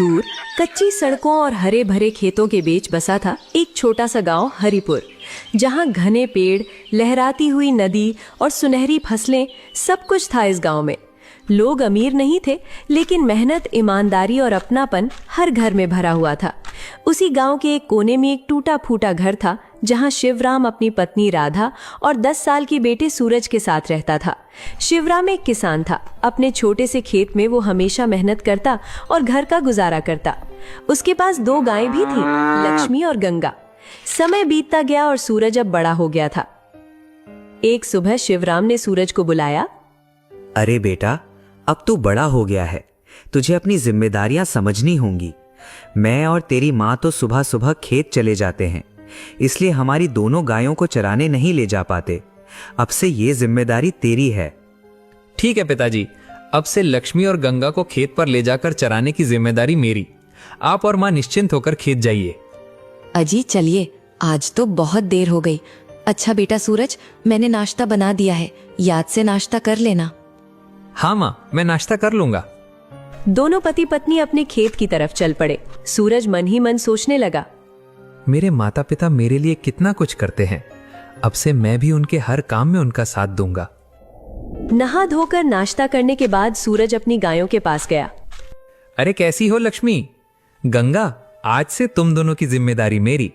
दूर कच्ची सड़कों और हरे भरे खेतों के बीच बसा था एक छोटा सा गांव हरिपुर, जहां घने पेड़, लहराती हुई नदी और सुनहरी फसलें, सब कुछ था इस गांव में। लोग अमीर नहीं थे, लेकिन मेहनत, ईमानदारी और अपनापन हर घर में भरा हुआ था। उसी गांव के एक कोने में एक टूटा फूटा घर था, जहां शिवराम अपनी पत्नी राधा और 10 साल के बेटे सूरज के साथ रहता था। शिवराम एक किसान था। अपने छोटे से खेत में वो हमेशा मेहनत करता और घर का गुजारा करता। उसके पास 2 गायें भी थीं, लक्ष्मी और गंगा। समय बीतता गया और सूरज अब बड़ा हो गया था। एक सुबह शिवराम ने सूरज को बुलाया। अरे बेटा, अब तू बड़ा हो गया है, तुझे अपनी जिम्मेदारियां समझनी होंगी। मैं और तेरी माँ तो सुबह सुबह खेत चले जाते हैं, इसलिए हमारी दोनों गायों को चराने नहीं ले जा पाते। अब से ये जिम्मेदारी तेरी है। ठीक है पिताजी, अब से लक्ष्मी और गंगा को खेत पर ले जाकर चराने की जिम्मेदारी मेरी। आप और माँ निश्चिंत होकर खेत जाइए। अजी चलिए, आज तो बहुत देर हो गई। अच्छा बेटा सूरज, मैंने नाश्ता बना दिया है, याद से नाश्ता कर लेना। हाँ माँ, मैं नाश्ता कर लूंगा। दोनों पति पत्नी अपने खेत की तरफ चल पड़े। सूरज मन ही मन सोचने लगा, मेरे माता पिता मेरे लिए कितना कुछ करते हैं, अब से मैं भी उनके हर काम में उनका साथ दूंगा। नहा धोकर नाश्ता करने के बाद सूरज अपनी गायों के पास गया। अरे कैसी हो लक्ष्मी? गंगा, आज से तुम दोनों की जिम्मेदारी मेरी।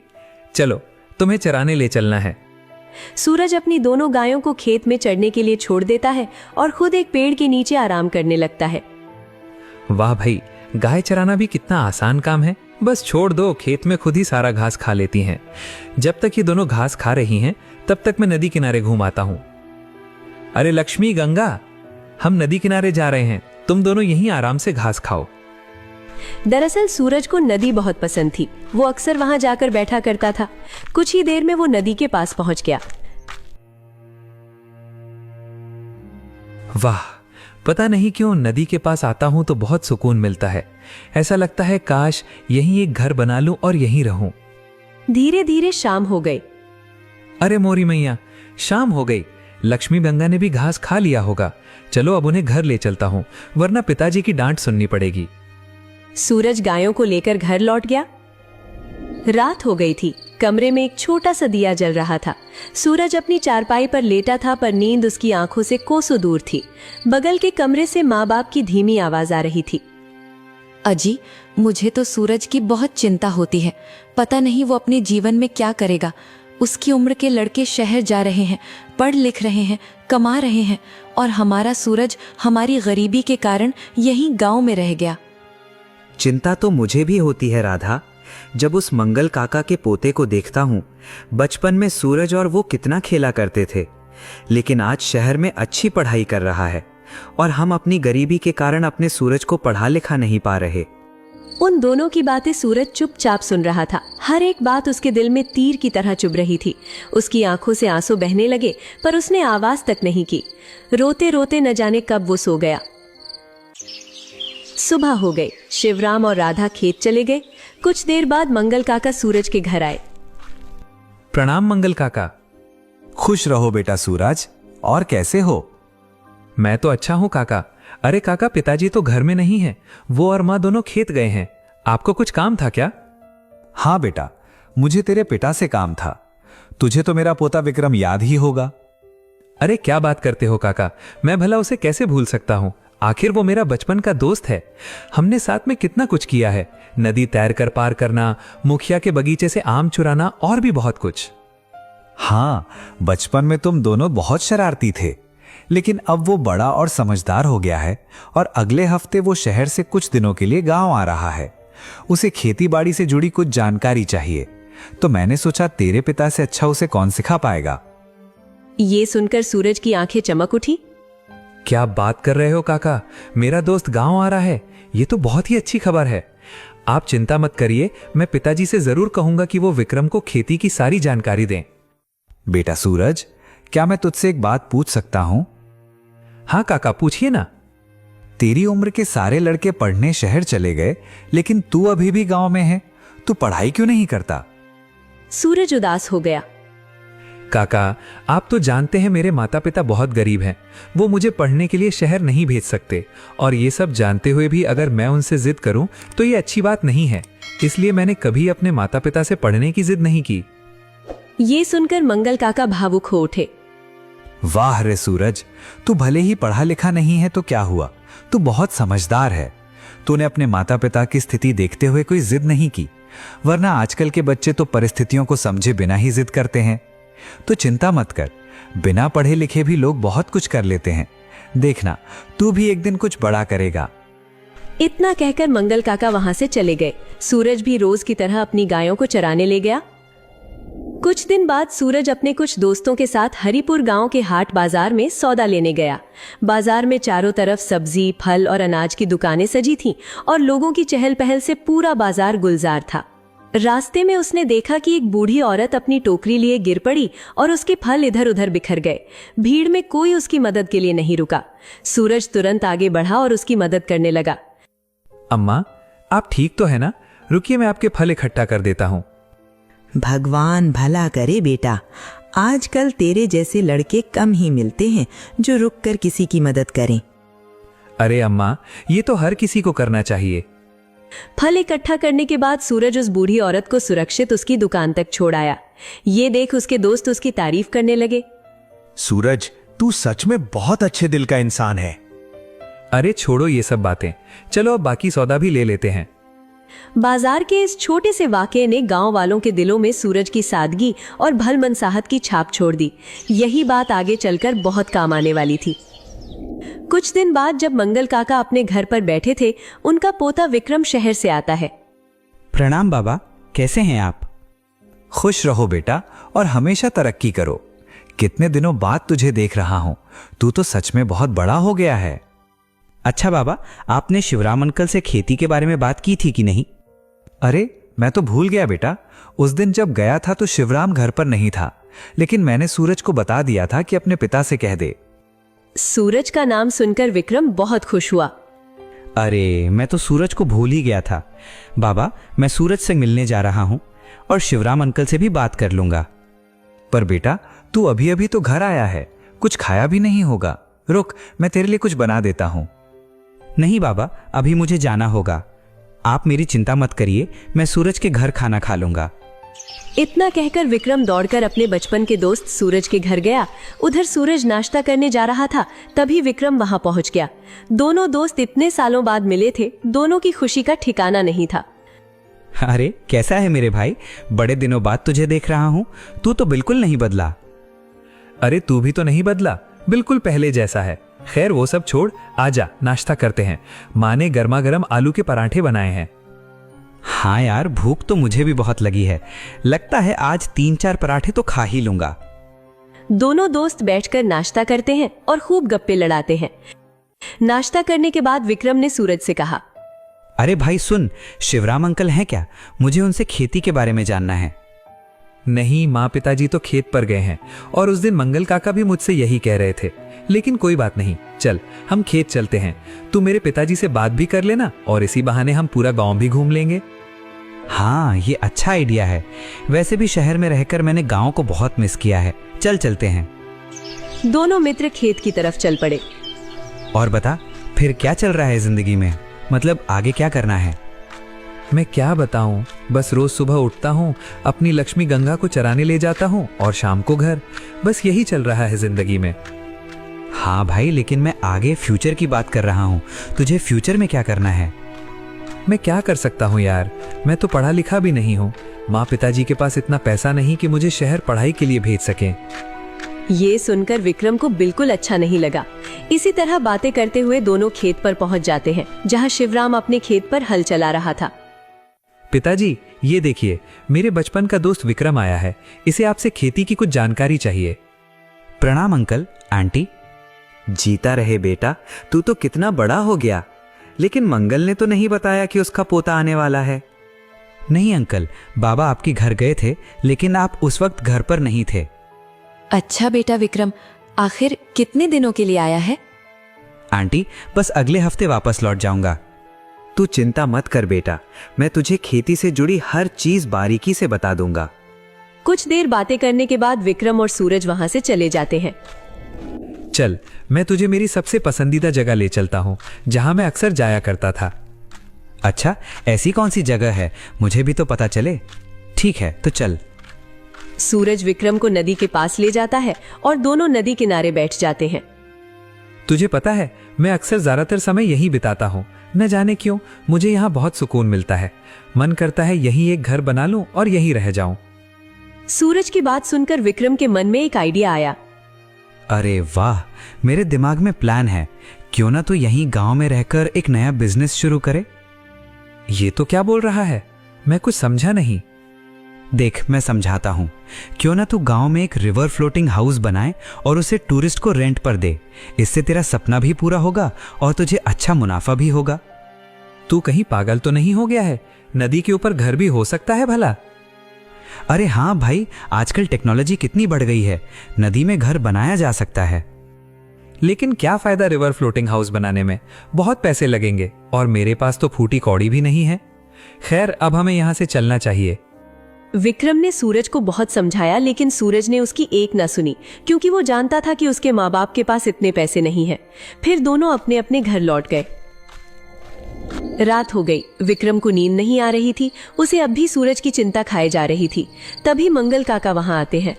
चलो, तुम्हें चराने ले चलना है। सूरज अपनी दोनों गायों को खेत में चढ़ने के लिए छोड़ देता है और खुद एक पेड़ के नीचे आराम करने लगता है। वाह भाई, गाय चराना भी कितना आसान काम है। बस छोड़ दो, खेत में खुद ही सारा घास खा लेती हैं। जब तक ये दोनों घास खा रही हैं, तब तक मैं नदी किनारे घूम आता हूं। अरे लक्ष्मी, गंगा, हम नदी किनारे जा रहे हैं, तुम दोनों यहीं आराम से घास खाओ। दरअसल सूरज को नदी बहुत पसंद थी। वो अक्सर वहां जाकर बैठा करता था। कुछ ही देर में वो नदी के पास पहुंच गया। वाह, पता नहीं क्यों नदी के पास आता हूं तो बहुत सुकून मिलता है। ऐसा लगता है काश यहीं एक घर बना लूं और यहीं रहूं। धीरे धीरे शाम हो गई। अरे मोरी मैया, शाम हो गई। लक्ष्मी गंगा ने भी घास खा लिया होगा। चलो अब उन्हें घर ले चलता हूं, वरना पिताजी की डांट सुननी पड़ेगी। सूरज गायों को लेकर घर लौट गया। रात हो गई थी। कमरे में एक छोटा सा दिया जल रहा था। सूरज अपनी चारपाई पर लेटा था, पर नींद उसकी आंखों से कोसों दूर थी। बगल के कमरे से माँ बाप की धीमी आवाज आ रही थी। अजी, मुझे तो सूरज की बहुत चिंता होती है। पता नहीं वो अपने जीवन में क्या करेगा। उसकी उम्र के लड़के शहर जा रहे हैं, पढ़ लिख रहे हैं, कमा रहे हैं, और हमारा सूरज हमारी गरीबी के कारण यहीं गांव में रह गया। चिंता तो मुझे भी होती है राधा, जब उस मंगल काका के पोते को देखता हूं। बचपन में सूरज और वो कितना खेला करते थे, लेकिन आज शहर में अच्छी पढ़ाई कर रहा है और हम अपनी गरीबी के कारण अपने सूरज को पढ़ा लिखा नहीं पा रहे। उन दोनों की बातें सूरज चुपचाप सुन रहा था। हर एक बात उसके दिल में तीर की तरह चुभ रही थी। उसकी आंखों से आंसू बहने लगे, पर उसने आवाज तक नहीं की। रोते रोते न जाने कब वो सो गया। सुबह हो गई। शिवराम और राधा खेत चले गए। कुछ देर बाद मंगल काका सूरज के घर आए। प्रणाम मंगल काका। खुश रहो बेटा सूरज, और कैसे हो? मैं तो अच्छा हूं काका। अरे काका, पिताजी तो घर में नहीं है, वो और माँ दोनों खेत गए हैं। आपको कुछ काम था क्या? हाँ बेटा, मुझे तेरे पिता से काम था। तुझे तो मेरा पोता विक्रम याद ही होगा। अरे क्या बात करते हो काका, मैं भला उसे कैसे भूल सकता हूं। आखिर वो मेरा बचपन का दोस्त है। हमने साथ में कितना कुछ किया है। नदी तैर कर पार करना, मुखिया के बगीचे से आम चुराना, और भी बहुत कुछ। हाँ, बचपन में तुम दोनों बहुत शरारती थे, लेकिन अब वो बड़ा और समझदार हो गया है और अगले हफ्ते वो शहर से कुछ दिनों के लिए गांव आ रहा है। उसे खेती बाड़ी से जुड़ी कुछ जानकारी चाहिए, तो मैंने सोचा तेरे पिता से अच्छा उसे कौन सिखा पाएगा। ये सुनकर सूरज की आंखें चमक उठी। क्या बात कर रहे हो काका, मेरा दोस्त गांव आ रहा है? ये तो बहुत ही अच्छी खबर है। आप चिंता मत करिए, मैं पिताजी से जरूर कहूंगा कि वो विक्रम को खेती की सारी जानकारी दें। बेटा सूरज, क्या मैं तुझसे एक बात पूछ सकता हूं? हाँ काका, पूछिए ना। तेरी उम्र के सारे लड़के पढ़ने शहर चले गए, लेकिन तू अभी भी गांव में है। तू पढ़ाई क्यों नहीं करता? सूरज उदास हो गया। काका, आप तो जानते हैं मेरे माता पिता बहुत गरीब हैं। वो मुझे पढ़ने के लिए शहर नहीं भेज सकते, और ये सब जानते हुए भी अगर मैं उनसे जिद करूं तो ये अच्छी बात नहीं है। इसलिए मैंने कभी अपने माता पिता से पढ़ने की जिद नहीं की। ये सुनकर मंगल काका भावुक हो उठे। वाह रे सूरज, तू भले ही पढ़ा लिखा नहीं है तो क्या हुआ, तू बहुत समझदार है। तूने अपने माता पिता की स्थिति देखते हुए कोई जिद नहीं की, वरना आजकल के बच्चे तो परिस्थितियों को समझे बिना ही जिद करते हैं। तो चिंता मत कर, बिना पढ़े लिखे भी लोग बहुत कुछ कर लेते हैं। देखना, तू भी एक दिन कुछ बड़ा करेगा। इतना कहकर मंगल काका वहां से चले गए। सूरज भी रोज की तरह अपनी गायों को चराने ले गया। कुछ दिन बाद सूरज अपने कुछ दोस्तों के साथ हरिपुर गांव के हाट बाजार में सौदा लेने गया। बाजार में चारों तरफ सब्जी, फल और अनाज की दुकानें सजी थीं और लोगों की चहल पहल से पूरा बाजार गुलजार था। रास्ते में उसने देखा कि एक बूढ़ी औरत अपनी टोकरी लिए गिर पड़ी और उसके फल इधर उधर बिखर गए। भीड़ में कोई उसकी मदद के लिए नहीं रुका। सूरज तुरंत आगे बढ़ा और उसकी मदद करने लगा। अम्मा, आप ठीक तो है ना? रुकिए, मैं आपके फल इकट्ठा कर देता हूँ। भगवान भला करे बेटा, आजकल तेरे जैसे लड़के कम ही मिलते हैं जो रुककर किसी की मदद करें। अरे अम्मा, ये तो हर किसी को करना चाहिए। फल इकट्ठा करने के बाद सूरज उस बूढ़ी औरत को सुरक्षित उसकी दुकान तक छोड़ आया। ये देख उसके दोस्त उसकी तारीफ करने लगे। सूरज, तू सच में बहुत अच्छे दिल का इंसान है। अरे छोड़ो ये सब बातें, चलो अब बाकी सौदा भी ले लेते हैं। बाजार के इस छोटे से वाकये ने गांव वालों के दिलों में सूरज की सादगी और भलमनसाहत की छाप छोड़ दी। यही बात आगे चलकर बहुत काम आने वाली थी। कुछ दिन बाद जब मंगल काका अपने घर पर बैठे थे, उनका पोता विक्रम शहर से आता है। प्रणाम बाबा, कैसे हैं आप? खुश रहो बेटा और हमेशा तरक्की करो। कितने दिनों बाद तुझे देख रहा हूं, तू तो सच में बहुत बड़ा हो गया है। अच्छा बाबा, आपने शिवराम अंकल से खेती के बारे में बात की थी कि नहीं? अरे मैं तो भूल गया बेटा, उस दिन जब गया था तो शिवराम घर पर नहीं था, लेकिन मैंने सूरज को बता दिया था कि अपने पिता से कह दे। सूरज का नाम सुनकर विक्रम बहुत खुश हुआ। अरे मैं तो सूरज को भूल ही गया था। बाबा, मैं सूरज से मिलने जा रहा हूं और शिवराम अंकल से भी बात कर लूंगा। पर बेटा, तू अभी अभी तो घर आया है, कुछ खाया भी नहीं होगा। रुक, मैं तेरे लिए कुछ बना देता हूं। नहीं बाबा, अभी मुझे जाना होगा। आप मेरी चिंता मत करिए, मैं सूरज के घर खाना खा लूंगा। इतना कहकर विक्रम दौड़कर अपने बचपन के दोस्त सूरज के घर गया। उधर सूरज नाश्ता करने जा रहा था, तभी विक्रम वहां पहुंच गया। दोनों दोस्त इतने सालों बाद मिले थे, दोनों की खुशी का ठिकाना नहीं था। अरे कैसा है मेरे भाई, बड़े दिनों बाद तुझे देख रहा हूं। तू तो बिल्कुल नहीं बदला। अरे तू भी तो नहीं बदला, बिल्कुल पहले जैसा है। खैर वो सब छोड़, आजा नाश्ता करते हैं। माँ ने गर्मा गर्म आलू के पराठे बनाए हैं। हाँ यार, भूख तो मुझे भी बहुत लगी है। लगता है आज 3-4 पराठे तो खा ही लूंगा। दोनों दोस्त बैठकर नाश्ता करते हैं और खूब गप्पे लड़ाते हैं। नाश्ता करने के बाद विक्रम ने सूरज से कहा, अरे भाई सुन, शिवराम अंकल हैं क्या? मुझे उनसे खेती के बारे में जानना है। नहीं, माँ पिताजी तो खेत पर गए हैं और उस दिन मंगल काका भी मुझसे यही कह रहे थे। लेकिन कोई बात नहीं, चल हम खेत चलते हैं। तू मेरे पिताजी से बात भी कर लेना और इसी बहाने हम पूरा गांव भी घूम लेंगे। हाँ, ये अच्छा आइडिया है। वैसे भी शहर में रहकर मैंने गांव को बहुत मिस किया है। चल चलते हैं। दोनों मित्र खेत की तरफ चल पड़े। और बता, फिर क्या चल रहा है जिंदगी में? मतलब आगे क्या करना है? मैं क्या बताऊं, बस रोज सुबह उठता हूं, अपनी लक्ष्मी गंगा को चराने ले जाता हूं और शाम को घर। बस यही चल रहा है जिंदगी में। हाँ भाई, लेकिन मैं आगे फ्यूचर की बात कर रहा हूँ। तुझे फ्यूचर में क्या करना है? मैं क्या कर सकता हूँ यार, मैं तो पढ़ा लिखा भी नहीं हूँ। माँ पिताजी के पास इतना पैसा नहीं कि मुझे शहर पढ़ाई के लिए भेज सकें। ये सुनकर विक्रम को बिल्कुल अच्छा नहीं लगा। इसी तरह बातें करते हुए दोनों खेत पर पहुंच जाते हैं, जहां शिवराम अपने खेत पर हल चला रहा था। पिताजी, ये देखिए, मेरे बचपन का दोस्त विक्रम आया है। इसे आपसे खेती की कुछ जानकारी चाहिए। प्रणाम अंकल, आंटी। जीता रहे बेटा, तू तो कितना बड़ा हो गया। लेकिन मंगल ने तो नहीं बताया कि उसका पोता आने वाला है। नहीं अंकल, बाबा आपके घर गए थे, लेकिन आप उस वक्त घर पर नहीं थे। अच्छा बेटा विक्रम, आखिर कितने दिनों के लिए आया है? आंटी, बस अगले हफ्ते वापस लौट जाऊंगा। तू चिंता मत कर बेटा, मैं तुझे खेती से जुड़ी हर चीज बारीकी से बता दूंगा। कुछ देर बातें करने के बाद विक्रम और सूरज वहां से चले जाते हैं। चल, मैं तुझे मेरी सबसे पसंदीदा जगह ले चलता हूँ, जहां मैं अक्सर जाया करता था। अच्छा, ऐसी कौन सी जगह है, मुझे भी तो पता चले। ठीक है, तो चल। सूरज विक्रम को नदी के पास ले जाता है और दोनों नदी किनारे बैठ जाते हैं। तुझे पता है, मैं अक्सर ज्यादातर समय यहीं बिताता हूँ। न जाने क्यों मुझे यहाँ बहुत सुकून मिलता है। मन करता है यहीं एक घर बना लूं और यहीं रह जाऊं। सूरज की बात सुनकर विक्रम के मन में एक आइडिया आया। अरे वाह, मेरे दिमाग में प्लान है। क्यों ना तू यहीं गांव में रहकर एक नया बिजनेस शुरू करे। ये तो क्या बोल रहा है, मैं कुछ समझा नहीं। देख, मैं समझाता हूँ। क्यों ना तू गांव में एक रिवर फ्लोटिंग हाउस बनाए और उसे टूरिस्ट को रेंट पर दे। इससे तेरा सपना भी पूरा होगा और तुझे अच्छा मुनाफा भी होगा। तू कहीं पागल तो नहीं हो गया है? नदी के ऊपर घर भी हो सकता है भला? अरे हाँ भाई, आजकल टेक्नोलॉजी कितनी बढ़ गई है, नदी में घर बनाया जा सकता है। लेकिन क्या फायदा रिवर फ्लोटिंग हाउस बनाने में? बहुत पैसे लगेंगे और मेरे पास तो फूटी कौड़ी भी नहीं है। खैर, अब हमें यहां से चलना चाहिए। विक्रम ने सूरज को बहुत समझाया, लेकिन सूरज ने उसकी एक न सुनी, क्योंकि वो जानता था कि उसके माँ बाप के पास इतने पैसे नहीं हैं। फिर दोनों अपने अपने घर लौट गए। रात हो गई। विक्रम को नींद नहीं आ रही थी। उसे अब भी सूरज की चिंता खाए जा रही थी। तभी मंगल काका वहां आते हैं।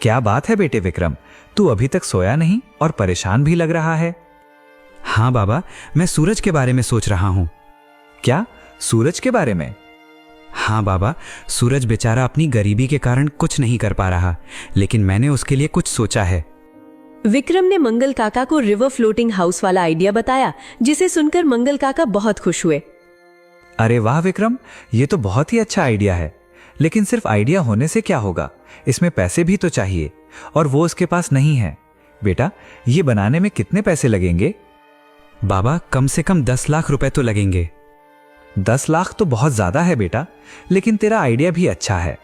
क्या बात है बेटे विक्रम, तू अभी तक सोया नहीं और परेशान भी लग रहा है। हाँ बाबा, मैं सूरज के बारे में सोच रहा हूँ। क्या, सूरज के बारे में? हाँ बाबा, सूरज बेचारा अपनी गरीबी के कारण कुछ नहीं कर पा रहा, लेकिन मैंने उसके लिए कुछ सोचा है। विक्रम ने मंगल काका को रिवर फ्लोटिंग हाउस वाला आइडिया बताया, जिसे सुनकर मंगल काका बहुत खुश हुए। अरे वाह विक्रम, ये तो बहुत ही अच्छा आइडिया है। लेकिन सिर्फ आइडिया होने से क्या होगा, इसमें पैसे भी तो चाहिए और वो उसके पास नहीं है। बेटा, ये बनाने में कितने पैसे लगेंगे? बाबा, कम से कम 10 लाख रुपए तो लगेंगे। 10 लाख तो बहुत ज्यादा है बेटा, लेकिन तेरा आइडिया भी अच्छा है।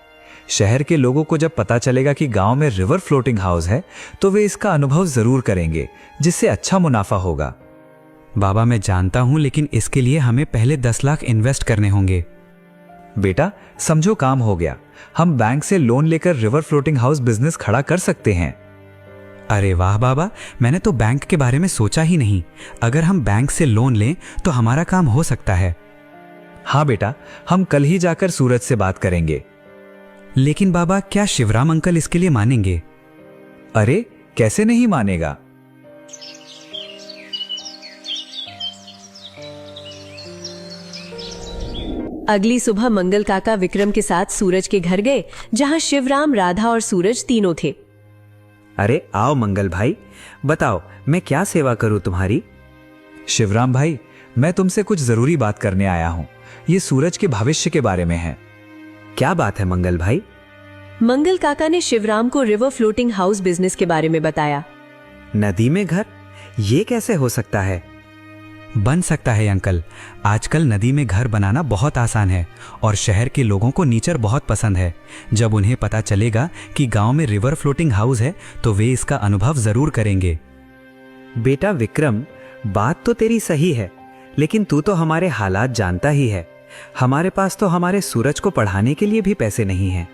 शहर के लोगों को जब पता चलेगा कि गांव में रिवर फ्लोटिंग हाउस है तो वे इसका अनुभव जरूर करेंगे, जिससे अच्छा मुनाफा होगा। बाबा, मैं जानता हूं, लेकिन इसके लिए हमें पहले 10 लाख इन्वेस्ट करने होंगे। बेटा समझो, काम हो गया। हम बैंक से लोन लेकर रिवर फ्लोटिंग हाउस बिजनेस खड़ा कर सकते हैं। अरे वाह बाबा, मैंने तो बैंक के बारे में सोचा ही नहीं। अगर हम बैंक से लोन लें तो हमारा काम हो सकता है। हाँ बेटा, हम कल ही जाकर सूरज से बात करेंगे। लेकिन बाबा, क्या शिवराम अंकल इसके लिए मानेंगे? अरे कैसे नहीं मानेगा। अगली सुबह मंगल काका विक्रम के साथ सूरज के घर गए, जहां शिवराम, राधा और सूरज तीनों थे। अरे आओ मंगल भाई, बताओ मैं क्या सेवा करूं तुम्हारी। शिवराम भाई, मैं तुमसे कुछ जरूरी बात करने आया हूं। ये सूरज के भविष्य के बारे में है। क्या बात है मंगल भाई? मंगल काका ने शिवराम को रिवर फ्लोटिंग हाउस बिजनेस के बारे में बताया। नदी में घर, ये कैसे हो सकता है? बन सकता है अंकल। आजकल नदी में घर बनाना बहुत आसान है और शहर के लोगों को नेचर बहुत पसंद है। जब उन्हें पता चलेगा कि गांव में रिवर फ्लोटिंग हाउस है तो वे इसका अनुभव जरूर करेंगे। बेटा विक्रम, बात तो तेरी सही है, लेकिन तू तो हमारे हालात जानता ही है। हमारे पास तो हमारे सूरज को पढ़ाने के लिए भी पैसे नहीं हैं।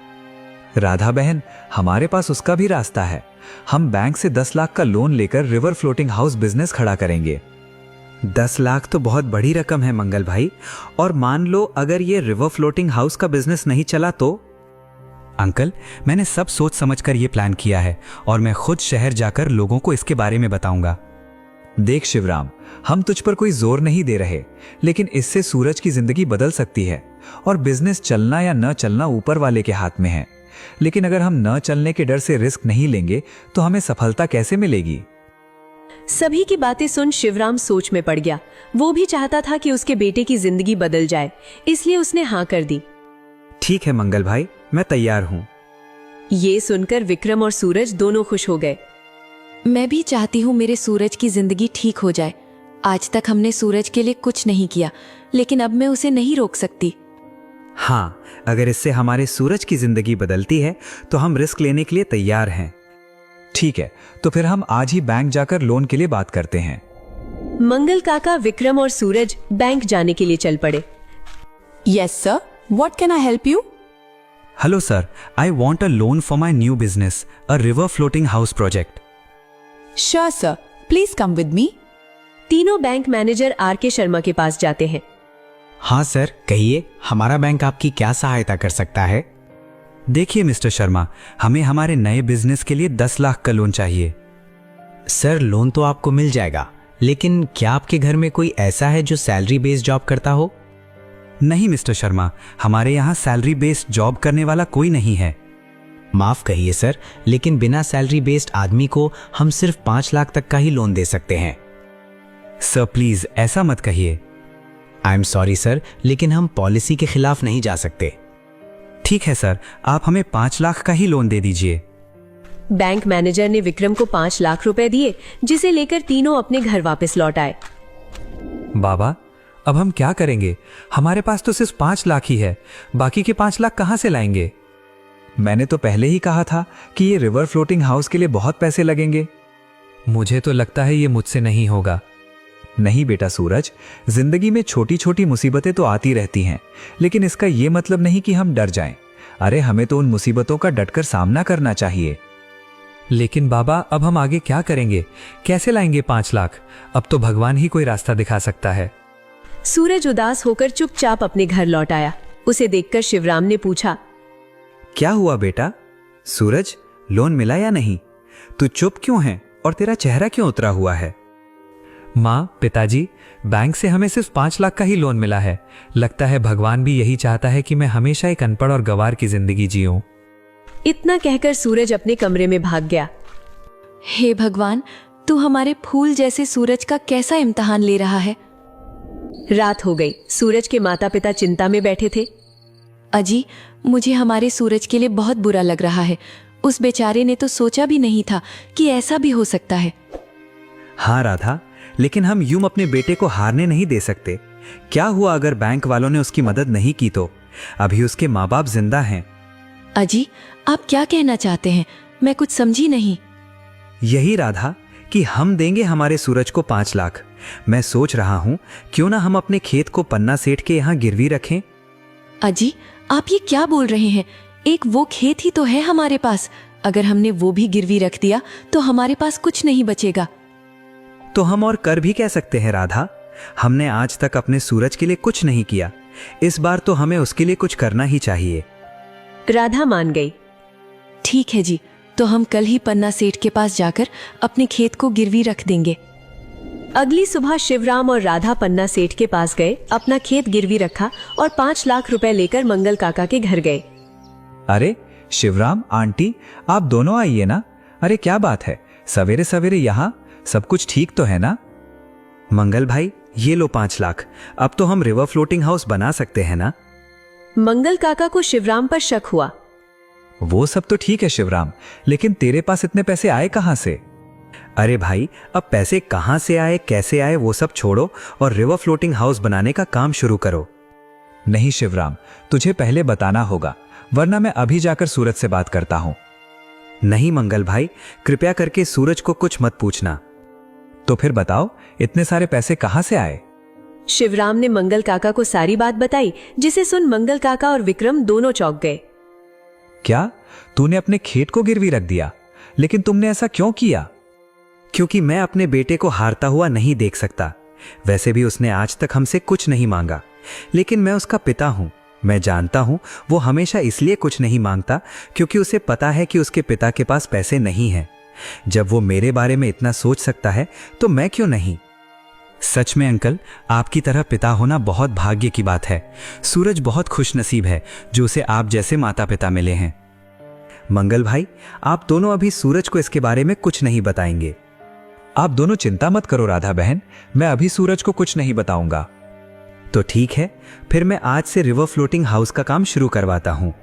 राधा बहन, हमारे पास उसका भी रास्ता है। हम बैंक से 10 लाख का लोन लेकर रिवर फ्लोटिंग हाउस बिजनेस खड़ा करेंगे। 10 लाख तो बहुत बड़ी रकम है मंगल भाई। और मान लो अगर ये रिवर फ्लोटिंग हाउस का बिजनेस नहीं चला तो? अंकल, मैंने सब सोच समझकर ये प्लान किया है और मैं खुद शहर जाकर लोगों को इसके बारे में बताऊंगा। देख शिवराम, हम तुझ पर कोई जोर नहीं दे रहे, लेकिन इससे सूरज की जिंदगी बदल सकती है और बिजनेस चलना या न चलना ऊपर वाले के हाथ में है। लेकिन अगर हम न चलने के डर से रिस्क नहीं लेंगे तो हमें सफलता कैसे मिलेगी? सभी की बातें सुन शिवराम सोच में पड़ गया। वो भी चाहता था कि उसके बेटे की जिंदगी बदल जाए, इसलिए उसने हाँ कर दी। ठीक है मंगल भाई, मैं तैयार हूं। ये सुनकर विक्रम और सूरज दोनों खुश हो गए। मैं भी चाहती हूँ मेरे सूरज की जिंदगी ठीक हो जाए। आज तक हमने सूरज के लिए कुछ नहीं किया, लेकिन अब मैं उसे नहीं रोक सकती। हाँ, अगर इससे हमारे सूरज की जिंदगी बदलती है तो हम रिस्क लेने के लिए तैयार हैं। ठीक है, तो फिर हम आज ही बैंक जाकर लोन के लिए बात करते हैं। मंगल काका, विक्रम और सूरज बैंक जाने के लिए चल पड़े। Yes sir, what can I help you? Hello sir, I want a loan for my new business, a river floating house project. Sure sir, please come with me. तीनों बैंक मैनेजर आर के शर्मा के पास जाते हैं। हाँ sir, कहिए हमारा bank आपकी क्या सहायता कर सकता है? देखिए मिस्टर शर्मा, हमें हमारे नए बिजनेस के लिए 10 लाख का लोन चाहिए। सर लोन तो आपको मिल जाएगा, लेकिन क्या आपके घर में कोई ऐसा है जो सैलरी बेस्ड जॉब करता हो? नहीं मिस्टर शर्मा, हमारे यहाँ सैलरी बेस्ड जॉब करने वाला कोई नहीं है। माफ कहिए सर, लेकिन बिना सैलरी बेस्ड आदमी को हम सिर्फ 5 लाख तक का ही लोन दे सकते हैं। सर प्लीज ऐसा मत कहिए। आई एम सॉरी सर, लेकिन हम पॉलिसी के खिलाफ नहीं जा सकते। ठीक है सर, आप हमें 5 लाख का ही लोन दे दीजिए। बैंक मैनेजर ने विक्रम को 5 लाख रुपए दिए, जिसे लेकर तीनों अपने घर वापस लौट आए। बाबा, अब हम क्या करेंगे? हमारे पास तो सिर्फ 5 लाख ही है, बाकी के 5 लाख कहां से लाएंगे? मैंने तो पहले ही कहा था कि ये रिवर फ्लोटिंग हाउस के लिए बहुत पैसे लगेंगे। मुझे तो लगता है ये मुझसे नहीं होगा। नहीं बेटा सूरज, जिंदगी में छोटी छोटी मुसीबतें तो आती रहती हैं, लेकिन इसका ये मतलब नहीं कि हम डर जाएं। अरे हमें तो उन मुसीबतों का डटकर सामना करना चाहिए। लेकिन बाबा, अब हम आगे क्या करेंगे? कैसे लाएंगे 5 लाख? अब तो भगवान ही कोई रास्ता दिखा सकता है। सूरज उदास होकर चुपचाप अपने घर लौट आया। उसे देखकर शिवराम ने पूछा, क्या हुआ बेटा? सूरज, लोन मिला या नहीं? तू चुप क्यों है और तेरा चेहरा क्यों उतरा हुआ है? माँ, पिताजी, बैंक से हमें सिर्फ 5 लाख का ही लोन मिला है। लगता है भगवान भी यही चाहता है कि मैं हमेशा एक अनपढ़ और गंवार की जिंदगी जीऊं। इतना कहकर सूरज अपने कमरे में भाग गया। हे भगवान, तू हमारे फूल जैसे सूरज का कैसा इम्तिहान ले रहा है। रात हो गई। सूरज के माता पिता चिंता में बैठे थे। अजी, मुझे हमारे सूरज के लिए बहुत बुरा लग रहा है। उस बेचारे ने तो सोचा भी नहीं था कि ऐसा भी हो सकता है। हाँ राधा, लेकिन हम यूं अपने बेटे को हारने नहीं दे सकते। क्या हुआ अगर बैंक वालों ने उसकी मदद नहीं की तो? अभी उसके माँ बाप जिंदा हैं। अजी, आप क्या कहना चाहते हैं? मैं कुछ समझी नहीं। यही राधा कि हम देंगे हमारे सूरज को 5 लाख। मैं सोच रहा हूं क्यों ना हम अपने खेत को पन्ना सेठ के यहाँ गिरवी रखें। अजी, आप ये क्या बोल रहे हैं? एक वो खेत ही तो है हमारे पास। अगर हमने वो भी गिरवी रख दिया तो हमारे पास कुछ नहीं बचेगा। तो हम और कर भी कह सकते हैं राधा। हमने आज तक अपने सूरज के लिए कुछ नहीं किया, इस बार तो हमें उसके लिए कुछ करना ही चाहिए। राधा मान गई। ठीक है जी, तो हम कल ही पन्ना सेठ के पास जाकर अपने खेत को गिरवी रख देंगे। अगली सुबह शिवराम और राधा पन्ना सेठ के पास गए, अपना खेत गिरवी रखा और 5 लाख रुपए लेकर मंगल काका के घर गए। अरे शिवराम आंटी, आप दोनों आइए ना। अरे क्या बात है, सवेरे सवेरे यहाँ? सब कुछ ठीक तो है ना? मंगल भाई, ये लो 5 लाख। अब तो हम रिवर फ्लोटिंग हाउस बना सकते हैं ना? मंगल काका को शिवराम पर शक हुआ। वो सब तो ठीक है शिवराम, लेकिन तेरे पास इतने पैसे आए कहां से? अरे भाई, अब पैसे कहां से आए, कैसे आए, वो सब छोड़ो और रिवर फ्लोटिंग हाउस बनाने का काम शुरू करो। नहीं शिवराम, तुझे पहले बताना होगा, वरना मैं अभी जाकर सूरज से बात करता हूं। नहीं मंगल भाई, कृपया करके सूरज को कुछ मत पूछना। तो फिर बताओ, इतने सारे पैसे कहां से आए? शिवराम ने मंगल काका को सारी बात बताई, जिसे सुन मंगल काका और विक्रम दोनों चौंक गए। क्या तूने अपने खेत को गिरवी रख दिया? लेकिन तुमने ऐसा क्यों किया? क्योंकि मैं अपने बेटे को हारता हुआ नहीं देख सकता। वैसे भी उसने आज तक हमसे कुछ नहीं मांगा, लेकिन मैं उसका पिता हूं। मैं जानता हूं वो हमेशा इसलिए कुछ नहीं मांगता क्योंकि उसे पता है कि उसके पिता के पास पैसे नहीं हैं। जब वो मेरे बारे में इतना सोच सकता है तो मैं क्यों नहीं। सच में अंकल, आपकी तरह पिता होना बहुत भाग्य की बात है। सूरज बहुत खुशनसीब है जो उसे आप जैसे माता पिता मिले हैं। मंगल भाई, आप दोनों अभी सूरज को इसके बारे में कुछ नहीं बताएंगे। आप दोनों चिंता मत करो राधा बहन, मैं अभी सूरज को कुछ नहीं बताऊंगा। तो ठीक है, फिर मैं आज से रिवर फ्लोटिंग हाउस का काम शुरू करवाता हूँ।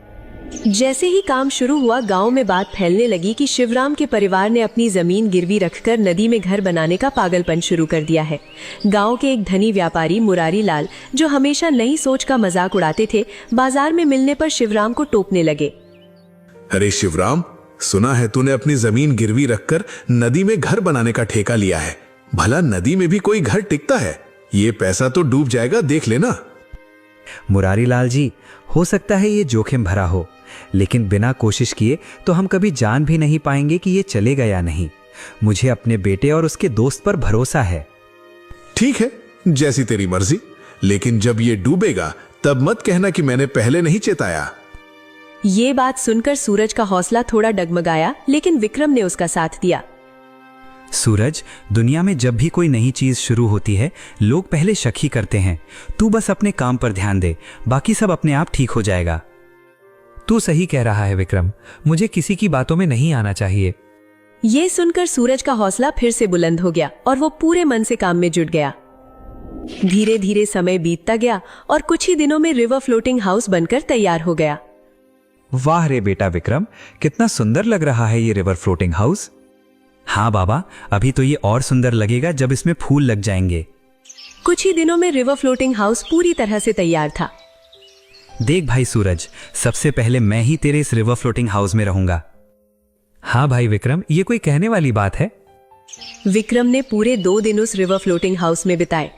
जैसे ही काम शुरू हुआ, गांव में बात फैलने लगी कि शिवराम के परिवार ने अपनी जमीन गिरवी रखकर नदी में घर बनाने का पागलपन शुरू कर दिया है। गांव के एक धनी व्यापारी मुरारी लाल, जो हमेशा नई सोच का मजाक उड़ाते थे, बाजार में मिलने पर शिवराम को टोकने लगे। अरे शिवराम, सुना है तूने अपनी जमीन गिरवी रखकर नदी में घर बनाने का ठेका लिया है। भला नदी में भी कोई घर टिकता है? ये पैसा तो डूब जाएगा, देख लेना। मुरारी लाल जी, हो सकता है ये जोखिम भरा हो, लेकिन बिना कोशिश किए तो हम कभी जान भी नहीं पाएंगे कि ये चलेगा या नहीं। मुझे अपने बेटे और उसके दोस्त पर भरोसा है। ठीक है, जैसी तेरी मर्जी, लेकिन जब ये डूबेगा तब मत कहना कि मैंने पहले नहीं चेताया। ये बात सुनकर सूरज का हौसला थोड़ा डगमगाया, लेकिन विक्रम ने उसका साथ दिया। सूरज, दुनिया में जब भी कोई नई चीज शुरू होती है, लोग पहले शक ही करते हैं। तू बस अपने काम पर ध्यान दे, बाकी सब अपने आप ठीक हो जाएगा। तू सही कह रहा है विक्रम, मुझे किसी की बातों में नहीं आना चाहिए। ये सुनकर सूरज का हौसला फिर से बुलंद हो गया और वो पूरे मन से काम में जुट गया। धीरे धीरे समय बीतता गया और कुछ ही दिनों में रिवर फ्लोटिंग हाउस बनकर तैयार हो गया। वाह रे बेटा विक्रम, कितना सुंदर लग रहा है ये रिवर फ्लोटिंग हाउस। हाँ बाबा, अभी तो ये और सुंदर लगेगा जब इसमें फूल लग जाएंगे। कुछ ही दिनों में रिवर फ्लोटिंग हाउस पूरी तरह से तैयार था। देख भाई सूरज, सबसे पहले मैं ही तेरे इस रिवर फ्लोटिंग हाउस में रहूंगा। हाँ भाई विक्रम, ये कोई कहने वाली बात है। विक्रम ने पूरे 2 दिन उस रिवर फ्लोटिंग हाउस में बिताए।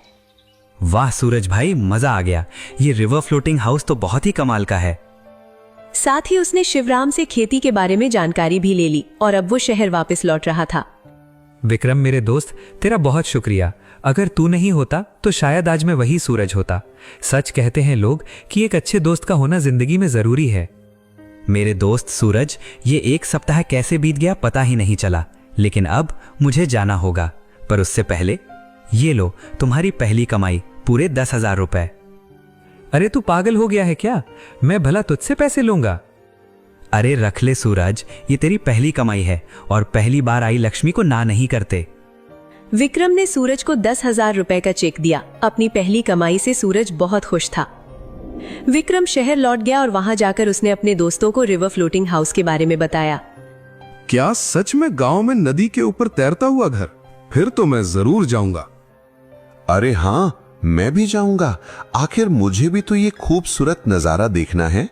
वाह सूरज भाई, मजा आ गया। ये रिवर फ्लोटिंग हाउस तो बहुत ही कमाल का है। साथ ही उसने शिवराम से खेती के बारे में जानकारी भी ले ली और अब वो शहर वापस लौट रहा था। विक्रम मेरे दोस्त, तेरा बहुत शुक्रिया। अगर तू नहीं होता तो शायद आज मैं वही सूरज होता। सच कहते हैं लोग कि एक अच्छे दोस्त का होना जिंदगी में जरूरी है। मेरे दोस्त सूरज, ये 1 सप्ताह कैसे बीत गया पता ही नहीं चला, लेकिन अब मुझे जाना होगा। पर उससे पहले ये लो तुम्हारी पहली कमाई, पूरे 10,000 रुपए। अरे तू पागल हो गया है क्या? मैं भला तुझसे पैसे लूंगा? अरे रख ले सूरज, ये तेरी पहली कमाई है और पहली बार आई लक्ष्मी को ना नहीं करते। विक्रम ने सूरज को 10,000 रुपए का चेक दिया। अपनी पहली कमाई से सूरज बहुत खुश था। विक्रम शहर लौट गया और वहां जाकर उसने अपने दोस्तों को रिवर फ्लोटिंग हाउस के बारे में बताया। क्या सच में गांव में नदी के ऊपर तैरता हुआ घर? फिर तो मैं जरूर जाऊंगा। अरे हाँ, मैं भी जाऊंगा। आखिर मुझे भी तो ये खूबसूरत नजारा देखना है।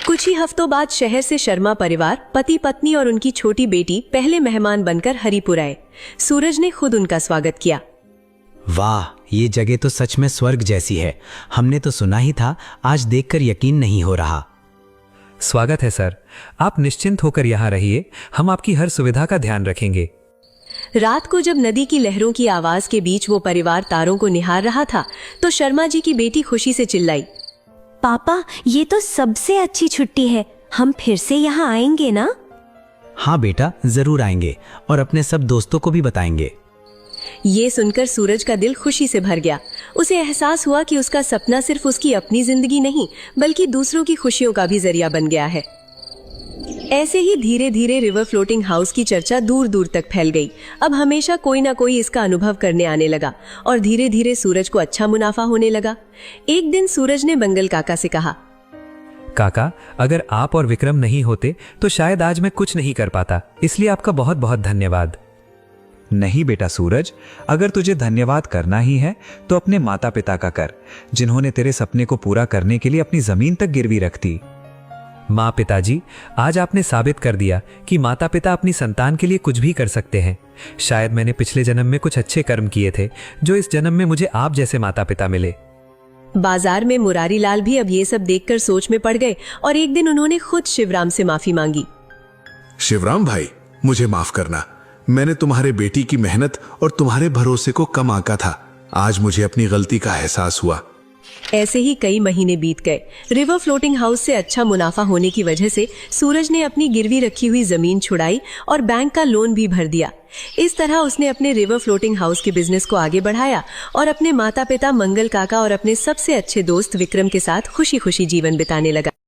कुछ ही हफ्तों बाद शहर से शर्मा परिवार, पति पत्नी और उनकी छोटी बेटी पहले मेहमान बनकर हरिपुर आए। सूरज ने खुद उनका स्वागत किया। वाह, ये जगह तो सच में स्वर्ग जैसी है। हमने तो सुना ही था, आज देखकर यकीन नहीं हो रहा। स्वागत है सर, आप निश्चिंत होकर यहाँ रहिए, हम आपकी हर सुविधा का ध्यान रखेंगे। रात को जब नदी की लहरों की आवाज के बीच वो परिवार तारों को निहार रहा था, तो शर्मा जी की बेटी खुशी से चिल्लाई, पापा, ये तो सबसे अच्छी छुट्टी है। हम फिर से यहाँ आएंगे ना? हाँ बेटा, जरूर आएंगे और अपने सब दोस्तों को भी बताएंगे। ये सुनकर सूरज का दिल खुशी से भर गया। उसे एहसास हुआ कि उसका सपना सिर्फ उसकी अपनी जिंदगी नहीं, बल्कि दूसरों की खुशियों का भी जरिया बन गया है। ऐसे ही धीरे धीरे रिवर फ्लोटिंग हाउस की चर्चा दूर दूर तक फैल गई। अब हमेशा कोई ना कोई इसका अनुभव करने आने लगा और धीरे धीरे सूरज को अच्छा मुनाफा होने लगा। एक दिन सूरज ने मंगल काका से कहा, काका, अगर आप और विक्रम नहीं होते तो शायद आज मैं कुछ नहीं कर पाता, इसलिए आपका बहुत बहुत धन्यवाद। नहीं बेटा सूरज, अगर तुझे धन्यवाद करना ही है तो अपने माता पिता का कर, जिन्होंने तेरे सपने को पूरा करने के लिए अपनी जमीन तक गिरवी रख दी। माँ पिताजी, आज आपने साबित कर दिया कि माता पिता अपनी संतान के लिए कुछ भी कर सकते हैं। शायद मैंने पिछले जन्म में कुछ अच्छे कर्म किए थे, जो इस जन्म में मुझे आप जैसे माता पिता मिले। बाजार में मुरारी लाल भी अब ये सब देखकर सोच में पड़ गए और एक दिन उन्होंने खुद शिवराम से माफी मांगी। शिवराम भाई, मुझे माफ करना। मैंने तुम्हारे बेटी की मेहनत और तुम्हारे भरोसे को कम आंका था। आज मुझे अपनी गलती का एहसास हुआ। ऐसे ही कई महीने बीत गए। रिवर फ्लोटिंग हाउस से अच्छा मुनाफा होने की वजह से सूरज ने अपनी गिरवी रखी हुई जमीन छुड़ाई और बैंक का लोन भी भर दिया। इस तरह उसने अपने रिवर फ्लोटिंग हाउस के बिजनेस को आगे बढ़ाया और अपने माता पिता मंगल काका और अपने सबसे अच्छे दोस्त विक्रम के साथ खुशी खुशी जीवन बिताने लगा।